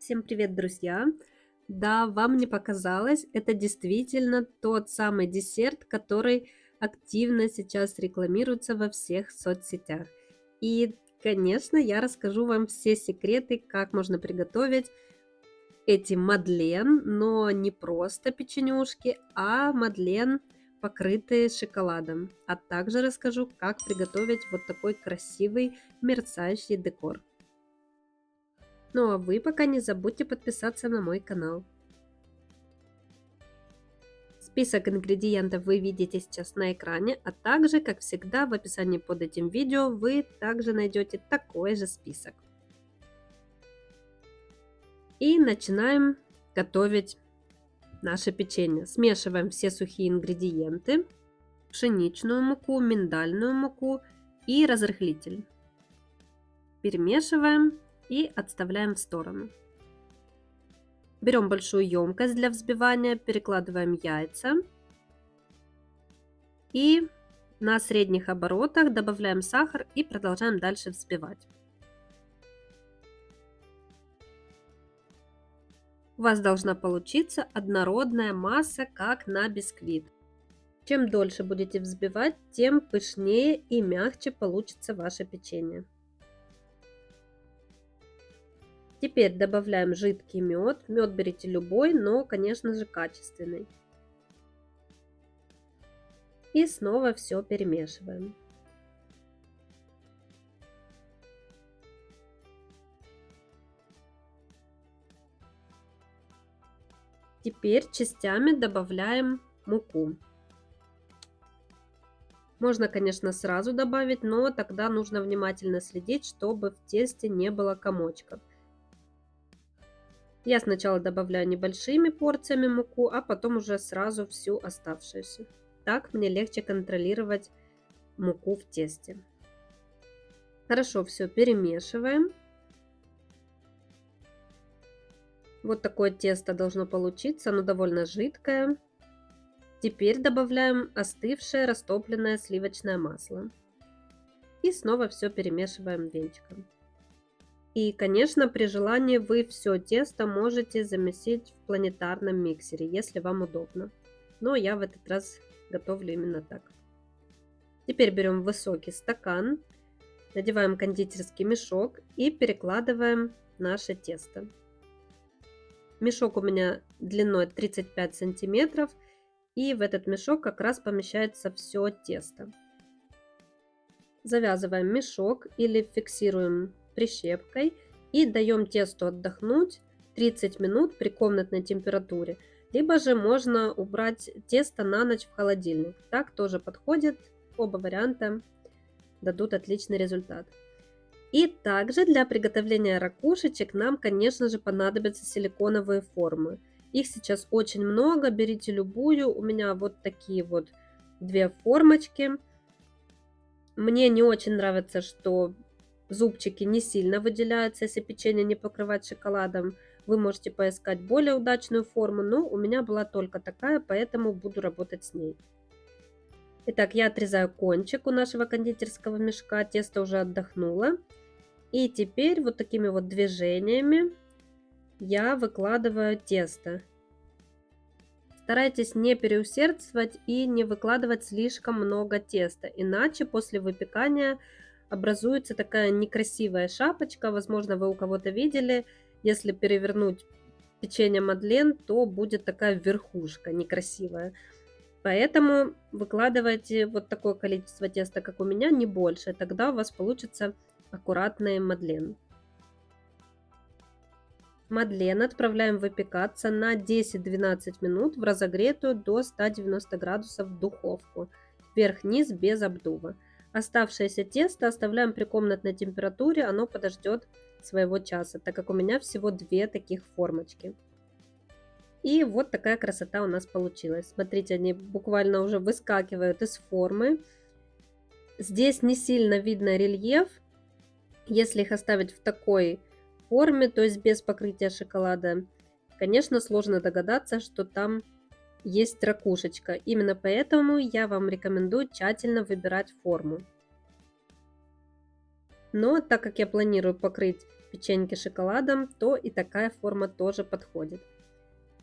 Всем привет, друзья! Да, вам не показалось, это действительно тот самый десерт, который активно сейчас рекламируется во всех соцсетях. И, конечно, я расскажу вам все секреты, как можно приготовить эти мадлен, но не просто печенюшки, а мадлен, покрытые шоколадом. А также расскажу, как приготовить вот такой красивый мерцающий декор. Ну а вы пока не забудьте подписаться на мой канал. Список ингредиентов вы видите сейчас на экране, а также, как всегда, в описании под этим видео вы также найдете такой же список. И начинаем готовить наше печенье. Смешиваем все сухие ингредиенты, пшеничную муку, миндальную муку и разрыхлитель. Перемешиваем и отставляем в сторону. Берем большую емкость для взбивания, перекладываем яйца и на средних оборотах добавляем сахар и продолжаем дальше взбивать. У вас должна получиться однородная масса, как на бисквит. Чем дольше будете взбивать, тем пышнее и мягче получится ваше печенье. Теперь добавляем жидкий мед. Мед берите любой, но, конечно же, качественный. И снова все перемешиваем. Теперь частями добавляем муку. Можно, конечно, сразу добавить, но тогда нужно внимательно следить, чтобы в тесте не было комочков. Я сначала добавляю небольшими порциями муку, а потом уже сразу всю оставшуюся. Так мне легче контролировать муку в тесте. Хорошо, все перемешиваем. Вот такое тесто должно получиться, оно довольно жидкое. Теперь добавляем остывшее растопленное сливочное масло. И снова все перемешиваем венчиком. И, конечно, при желании вы все тесто можете замесить в планетарном миксере, если вам удобно. Но я в этот раз готовлю именно так. Теперь берем высокий стакан, надеваем кондитерский мешок и перекладываем наше тесто. Мешок у меня длиной 35 сантиметров, и в этот мешок как раз помещается все тесто. Завязываем мешок или фиксируем прищепкой и даем тесту отдохнуть 30 минут при комнатной температуре. Либо же можно убрать тесто на ночь в холодильник. Так тоже подходит. Оба варианта дадут отличный результат. И также для приготовления ракушечек нам, конечно же, понадобятся силиконовые формы. Их сейчас очень много, берите любую. У меня вот такие вот две формочки. Мне не очень нравится, что зубчики не сильно выделяются, если печенье не покрывать шоколадом. Вы можете поискать более удачную форму, но у меня была только такая, поэтому буду работать с ней. Итак, я отрезаю кончик у нашего кондитерского мешка, тесто уже отдохнуло. И теперь вот такими вот движениями я выкладываю тесто. Старайтесь не переусердствовать и не выкладывать слишком много теста, иначе после выпекания образуется такая некрасивая шапочка. Возможно, вы у кого-то видели, если перевернуть печенье мадлен, то будет такая верхушка некрасивая. Поэтому выкладывайте вот такое количество теста, как у меня, не больше. Тогда у вас получится аккуратные мадлен. Мадлен отправляем выпекаться на 10-12 минут в разогретую до 190 градусов духовку. Вверх-вниз без обдува. Оставшееся тесто оставляем при комнатной температуре, оно подождет своего часа, так как у меня всего две таких формочки. И вот такая красота у нас получилась. Смотрите, они буквально уже выскакивают из формы. Здесь не сильно видно рельеф. Если их оставить в такой форме, то есть без покрытия шоколада, конечно, сложно догадаться, что там есть ракушечка. Именно поэтому я вам рекомендую тщательно выбирать форму. Но так как я планирую покрыть печеньки шоколадом, то и такая форма тоже подходит.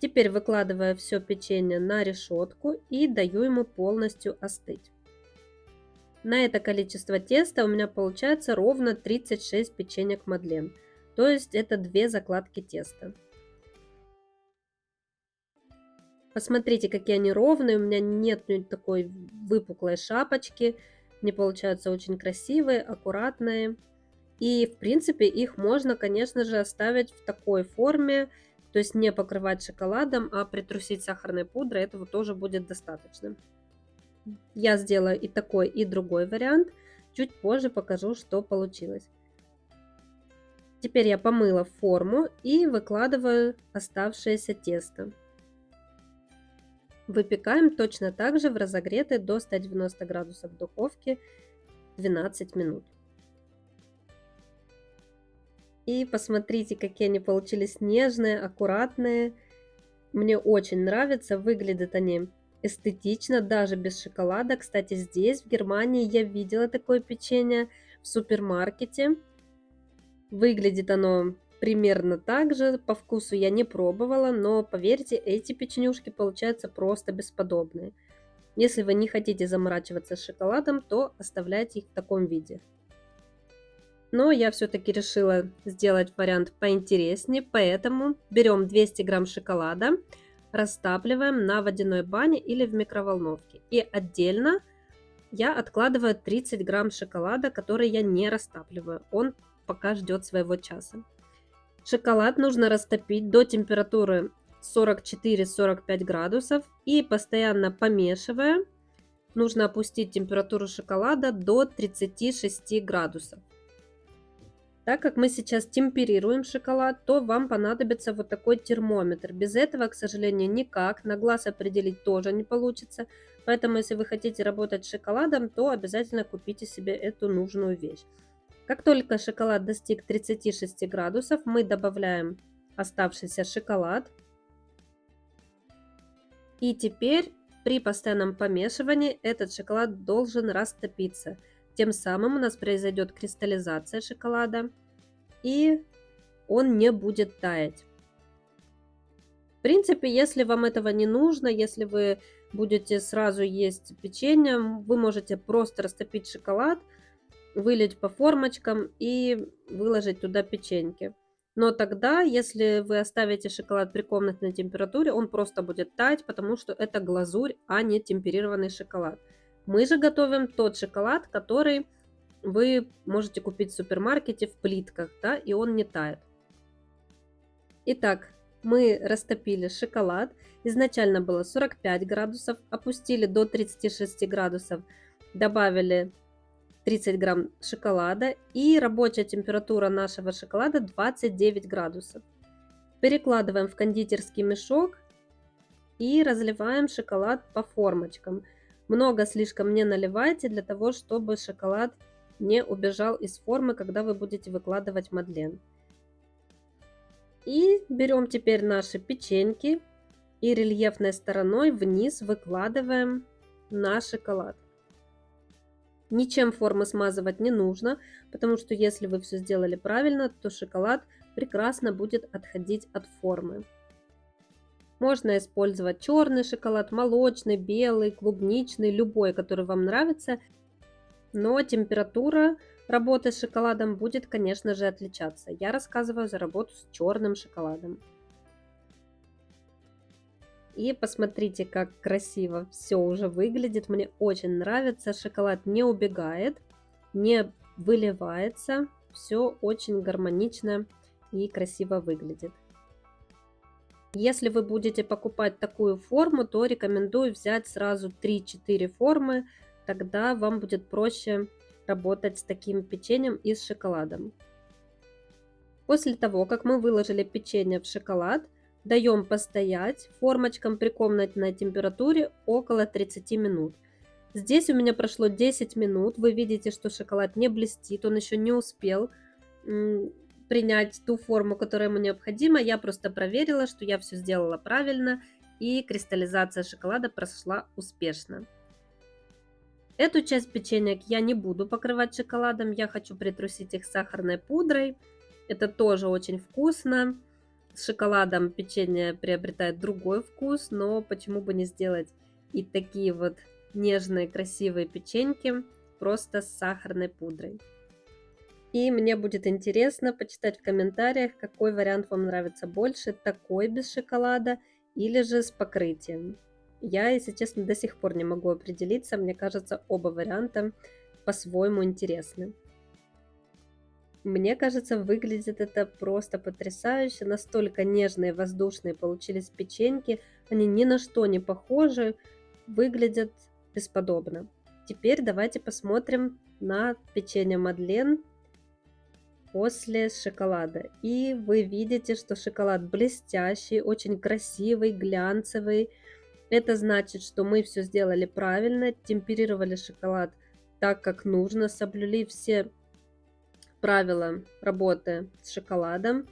Теперь выкладываю все печенье на решетку и даю ему полностью остыть. На это количество теста у меня получается ровно 36 печенек Мадлен. То есть это 2 закладки теста. Посмотрите, какие они ровные, у меня нет такой выпуклой шапочки. Они получаются очень красивые, аккуратные. И в принципе их можно, конечно же, оставить в такой форме, то есть не покрывать шоколадом, а притрусить сахарной пудрой, этого тоже будет достаточно. Я сделаю и такой, и другой вариант. Чуть позже покажу, что получилось. Теперь я помыла форму и выкладываю оставшееся тесто. Выпекаем точно так же в разогретой до 190 градусов духовке 12 минут. И посмотрите, какие они получились нежные, аккуратные. Мне очень нравится, выглядят они эстетично, даже без шоколада. Кстати, здесь, в Германии, я видела такое печенье в супермаркете. Выглядит оно примерно так же, по вкусу я не пробовала, но поверьте, эти печенюшки получаются просто бесподобные. Если вы не хотите заморачиваться с шоколадом, то оставляйте их в таком виде. Но я все-таки решила сделать вариант поинтереснее, поэтому берем 200 грамм шоколада, растапливаем на водяной бане или в микроволновке. И отдельно я откладываю 30 грамм шоколада, который я не растапливаю. Он пока ждет своего часа. Шоколад нужно растопить до температуры 44-45 градусов и постоянно помешивая, нужно опустить температуру шоколада до 36 градусов. Так как мы сейчас темперируем шоколад, то вам понадобится вот такой термометр. Без этого, к сожалению, никак. На глаз определить тоже не получится. Поэтому, если вы хотите работать с шоколадом, то обязательно купите себе эту нужную вещь. Как только шоколад достиг 36 градусов, мы добавляем оставшийся шоколад. И теперь при постоянном помешивании этот шоколад должен растопиться. Тем самым у нас произойдет кристаллизация шоколада, и он не будет таять. В принципе, если вам этого не нужно, если вы будете сразу есть печенье, вы можете просто растопить шоколад, вылить по формочкам и выложить туда печеньки. Но тогда, если вы оставите шоколад при комнатной температуре, он просто будет таять, потому что это глазурь, а не темперированный шоколад. Мы же готовим тот шоколад, который вы можете купить в супермаркете в плитках, да, и он не тает. Итак, мы растопили шоколад. Изначально было 45 градусов, опустили до 36 градусов, добавили 30 грамм шоколада, и рабочая температура нашего шоколада 29 градусов. Перекладываем в кондитерский мешок и разливаем шоколад по формочкам. Много слишком не наливайте, для того, чтобы шоколад не убежал из формы, когда вы будете выкладывать мадлен. И берем теперь наши печеньки и рельефной стороной вниз выкладываем на шоколад. Ничем формы смазывать не нужно, потому что если вы все сделали правильно, то шоколад прекрасно будет отходить от формы. Можно использовать черный шоколад, молочный, белый, клубничный, любой, который вам нравится. Но температура работы с шоколадом будет, конечно же, отличаться. Я рассказываю за работу с черным шоколадом. И посмотрите, как красиво все уже выглядит. Мне очень нравится. Шоколад не убегает, не выливается. Все очень гармонично и красиво выглядит. Если вы будете покупать такую форму, то рекомендую взять сразу 3-4 формы. Тогда вам будет проще работать с таким печеньем и с шоколадом. После того, как мы выложили печенье в шоколад, даем постоять формочкам при комнатной температуре около 30 минут. Здесь у меня прошло 10 минут. Вы видите, что шоколад не блестит, он еще не успел принять ту форму, которая ему необходима. Я просто проверила, что я все сделала правильно, и кристаллизация шоколада прошла успешно. Эту часть печенек я не буду покрывать шоколадом, я хочу притрусить их сахарной пудрой. Это тоже очень вкусно. С шоколадом печенье приобретает другой вкус, но почему бы не сделать и такие вот нежные, красивые печеньки просто с сахарной пудрой. И мне будет интересно почитать в комментариях, какой вариант вам нравится больше, такой без шоколада или же с покрытием. Я, если честно, до сих пор не могу определиться, мне кажется, оба варианта по-своему интересны. Мне кажется, выглядит это просто потрясающе, настолько нежные, воздушные получились печеньки, они ни на что не похожи, выглядят бесподобно. Теперь давайте посмотрим на печенье Мадлен после шоколада. И вы видите, что шоколад блестящий, очень красивый, глянцевый. Это значит, что мы все сделали правильно, темперировали шоколад так, как нужно, соблюли все правила работы с шоколадом.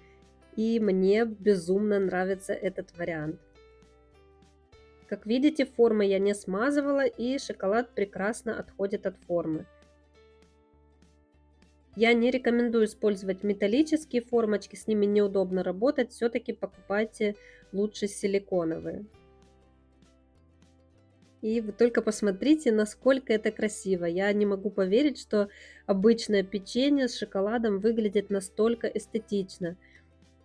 И мне безумно нравится этот вариант. Как видите, формы я не смазывала, и шоколад прекрасно отходит от формы. Я не рекомендую использовать металлические формочки, с ними неудобно работать, все-таки покупайте лучше силиконовые. И вы только посмотрите, насколько это красиво. Я не могу поверить, что обычное печенье с шоколадом выглядит настолько эстетично.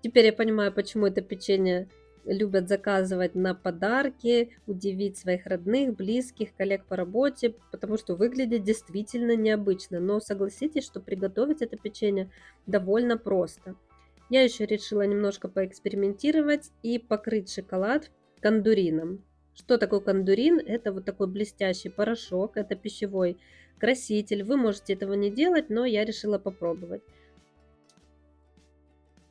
Теперь я понимаю, почему это печенье любят заказывать на подарки, удивить своих родных, близких, коллег по работе, потому что выглядит действительно необычно. Но согласитесь, что приготовить это печенье довольно просто. Я еще решила немножко поэкспериментировать и покрыть шоколад кондурином. Что такое кондурин? Это вот такой блестящий порошок, это пищевой краситель. Вы можете этого не делать, но я решила попробовать.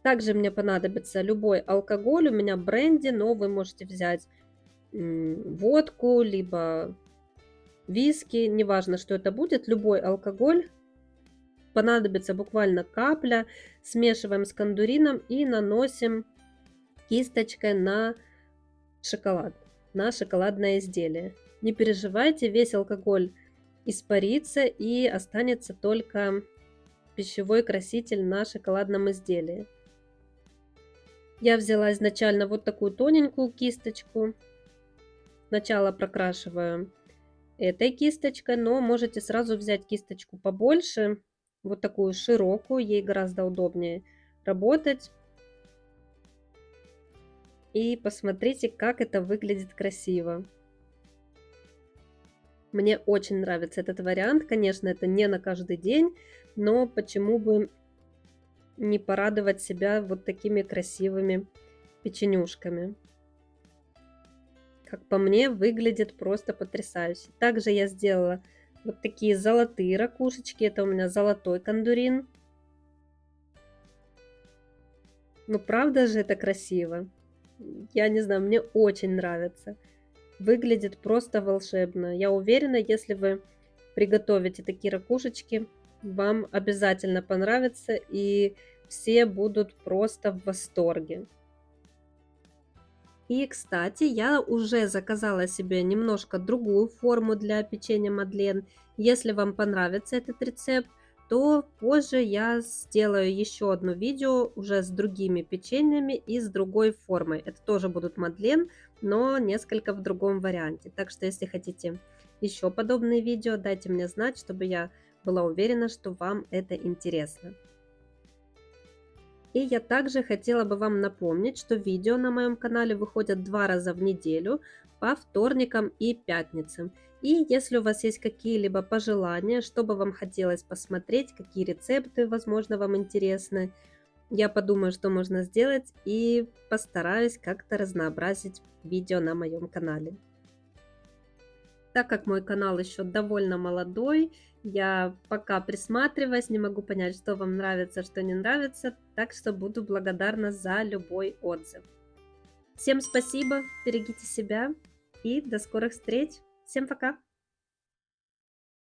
Также мне понадобится любой алкоголь, у меня бренди, но вы можете взять водку, либо виски, неважно, что это будет, любой алкоголь. Понадобится буквально капля, смешиваем с кондурином и наносим кисточкой на шоколад, на шоколадное изделие. Не переживайте, весь алкоголь испарится и останется только пищевой краситель на шоколадном изделии. Я взяла изначально вот такую тоненькую кисточку. Сначала прокрашиваю этой кисточкой, но можете сразу взять кисточку побольше, вот такую широкую, ей гораздо удобнее работать. И посмотрите, как это выглядит красиво. Мне очень нравится этот вариант. Конечно, это не на каждый день, но почему бы не порадовать себя вот такими красивыми печенюшками. Как по мне, выглядит просто потрясающе. Также я сделала вот такие золотые ракушечки. Это у меня золотой кондурин. Ну, правда же это красиво? Я не знаю, мне очень нравится. Выглядит просто волшебно. Я уверена, если вы приготовите такие ракушечки, вам обязательно понравится, и все будут просто в восторге. И, кстати, я уже заказала себе немножко другую форму для печенья Мадлен. Если вам понравится этот рецепт, то позже я сделаю еще одно видео уже с другими печеньями и с другой формой. Это тоже будут Мадлен, но несколько в другом варианте. Так что, если хотите еще подобные видео, дайте мне знать, чтобы я была уверена, что вам это интересно. И я также хотела бы вам напомнить, что видео на моем канале выходят 2 раза в неделю, по вторникам и пятницам. И если у вас есть какие-либо пожелания, что бы вам хотелось посмотреть, какие рецепты, возможно, вам интересны, я подумаю, что можно сделать, и постараюсь как-то разнообразить видео на моем канале. Так как мой канал еще довольно молодой, я пока присматриваюсь, не могу понять, что вам нравится, что не нравится, так что буду благодарна за любой отзыв. Всем спасибо, берегите себя и до скорых встреч. Всем пока!